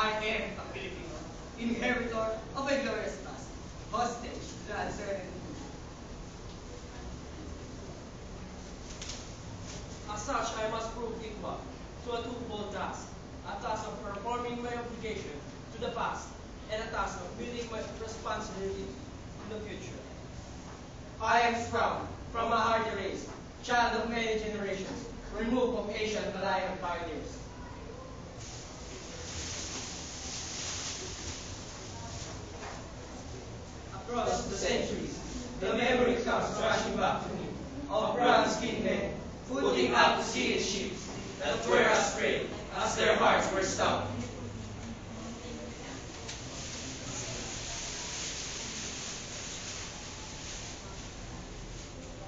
I am a Filipino, inheritor of a glorious past, hostage to the uncertainty. As such, I must prove equal to a twofold task, a task of performing my obligation to the past, and a task of building my responsibility in the future. I am sprung from a hardy race, child of many generations, removed from Asian Malayan pioneers. Across the centuries, the memory comes rushing back to me of brown-skinned men putting out to sea in ships that were astray as their hearts were stout.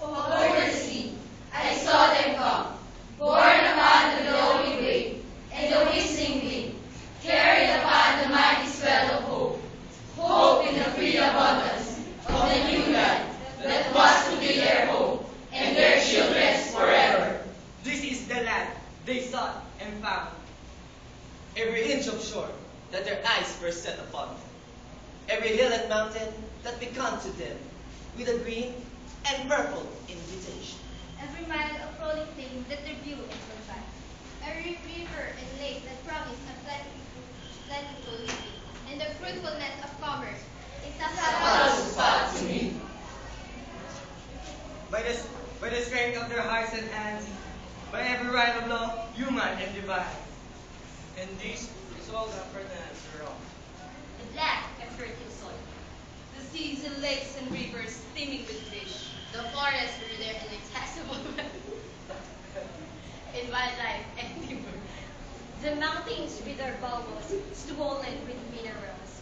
Over the sea, I saw them come, borne upon the glowing wave, and the whistling wind, carried upon the mighty swell of hope, hope in the free abundance of the new land that was to be their home and their children's forever. This is the land they sought and found. Every inch of shore that their eyes were set upon. Every hill and mountain that beckoned to them with a green and purple invitation. Every mile of rolling plain that their view and sunshine. Every river and lake that promise a plentiful living, and the fruitfulness of commerce is a spot to me. By the strength of their hearts and hands, by every right of law, human and divine. And this is all that pertains to Rome. The black and fertile soil. The seas and lakes and rivers teeming with fish. The forests were their inaccessible in wildlife and timber. The mountains with their bowels swollen with minerals.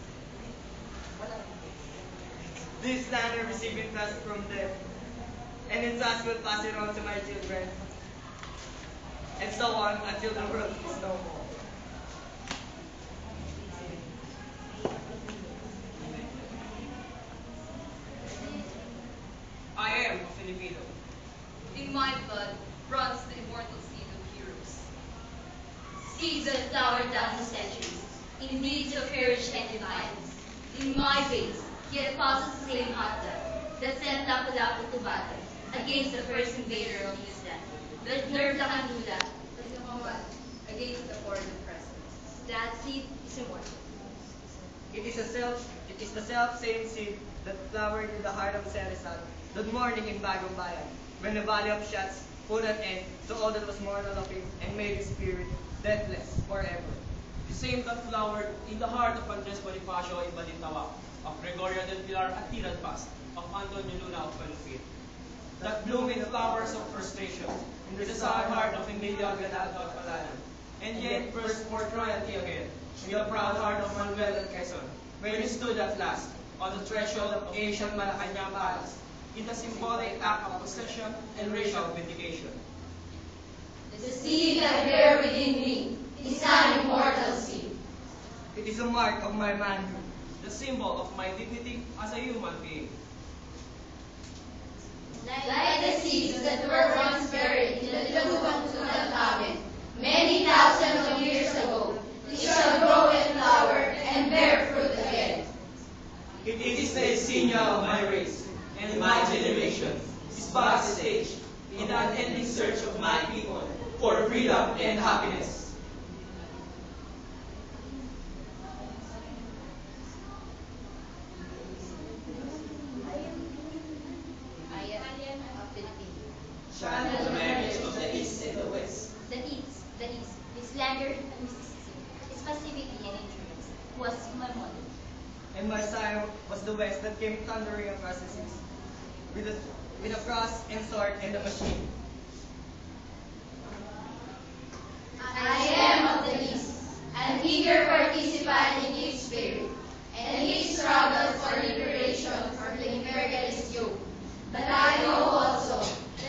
This land will receive it trust from them, and in trust will pass it on to my children, and so on until the world is no more. I am a Filipino. In my blood runs the immortal seed of heroes. Seeds that flowered down the centuries, in deeds of courage and defiance. In my veins, yet pulses the same hot blood that sent Lapu-Lapu to battle against the first invader of this land. That nerved the Kandula to combat against the foreign presence. That seed is immortal. It is the self-same seed that flowered in the heart of Serisan that morning in Bagong Bayan, when the valley of shots put an end to all that was mortal of him and made his spirit deathless forever. The same that flowered in the heart of Andres Bonifacio in Balintawak, of Gregorio del Pilar at Tiradpas, of Antonio Luna of Panupit. That blooming flowers of frustration in the sad heart of Emilio Aguinaldo of Palanan, and yet burst forth royalty again in the proud heart of Manuel and Quezon, when he stood at last on the threshold of Asian Malacanang Palace, in the symbolic act of possession and racial vindication. The seed I bear within me is an immortal seed. It is a mark of my manhood, The symbol of my dignity as a human being. Like the seeds that were once buried in the Lubang Tutankhamen many thousands of years ago, they shall grow and flower and bear fruit again. It is the insignia of my race, and my generation is but a stage in the unending search of my people for freedom and happiness. I am a Filipino. Channel the marriage of the East and the West. The East, his languor and mysticism, his passivity and endurance, was my model. And my sire was the West that came thundering across the seas, with a cross and sword and a machine. I am of the East, an eager participant in its spirit, and its struggle for liberation from the imperialist yoke. But I know also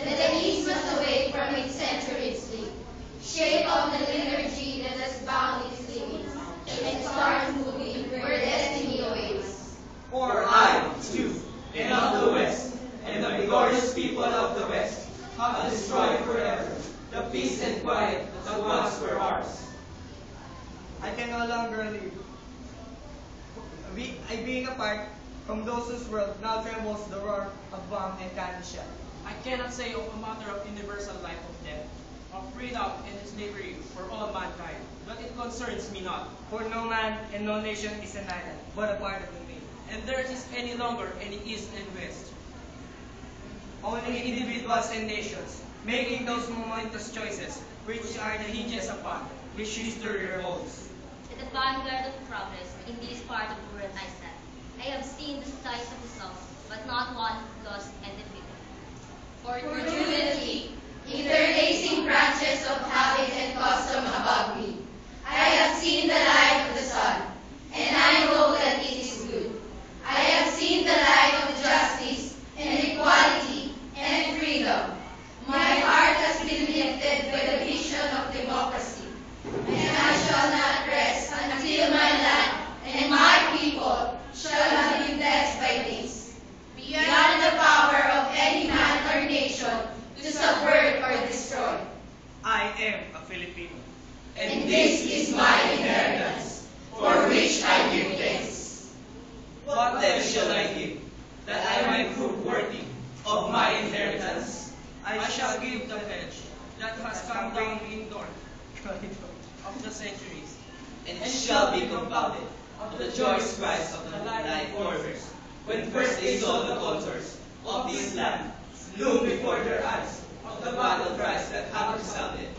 that the East must awake from its centuries sleep, shake off the liturgy that has bound its limits, and start moving where destiny awaits. For I, too, am of the West, and the vigorous people of the West have the I can no longer live. Being apart from those whose world now trembles the roar of bomb and cannon shell. I cannot say of a matter of universal life of death, of freedom and slavery for all mankind, but it concerns me not. For no man and no nation is an island, but a part of the main. And there is any longer any east and west. Only individuals and nations, making those momentous choices, which are the hinges upon which history revolves. At the vanguard of progress in this part of the world I stand. I have seen the sights of the south, but not one lost and defeated. For truly, interlacing branches of habit and custom above me, I have seen the light of the sun, and I know that it is good. I have seen the light of justice and equality and freedom. My heart has been lifted by the vision of democracy, and I shall not rest until my land and my people shall have been blessed by this, beyond the power of any man or nation to subvert or destroy. I am a Filipino. And this is my inheritance, for which I give thanks. What then shall I give, that I might prove worthy of my inheritance? I shall give the pledge that has come down in dawn of the centuries, And it shall be compounded of the joyous cries of the light warriors, when first they saw the contours of this land loom before their eyes, of the battle cries that have resounded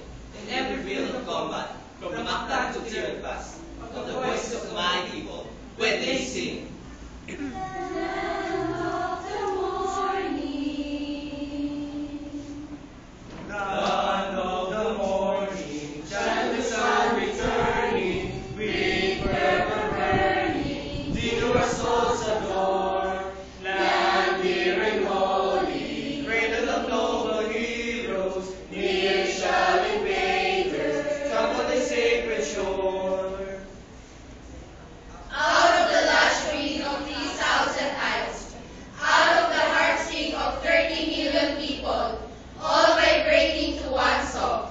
in every field of combat, from Mactan to Tirad Pass, of the voices of my people, when they sing. Dawn of the morning, shine the sun returning, we forever burning, to our souls adore, land dear and holy, cradle of noble heroes, near shall invaders, trample the sacred shore. Out of the lush green of 3,000 isles, out of the heartstring of 30 million people, all vibrating to one song,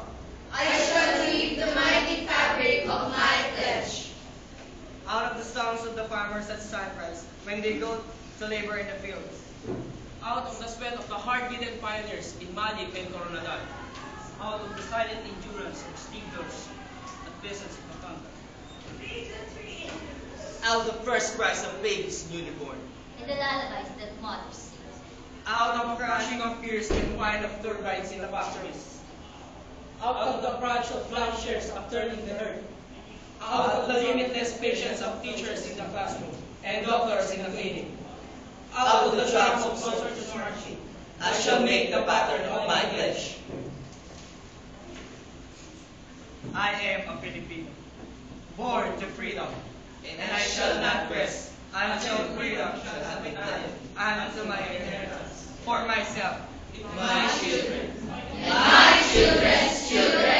I shall weave the mighty fabric of my pledge. Out of the songs of the farmers at sunrise, when they go to labor in the fields. out of the sweat of the hard-bitten pioneers in Malig and Coronadal, out of the silent endurance of stevedores at peasants of Batangas. Out of first cries of babies newly born, And the lullabies that mothers sing. Out of crashing of gears and whine of turbines in the factories. Out of the crunch of plowshares upturning the earth, out of the limitless patience of teachers in the classroom and doctors in the clinic, out of the drums of soldiers marching, I shall make the pattern of my pledge. I am a Filipino, born to freedom, And I shall not rest until freedom shall have been done unto my inheritance, for myself, my children, My children's children.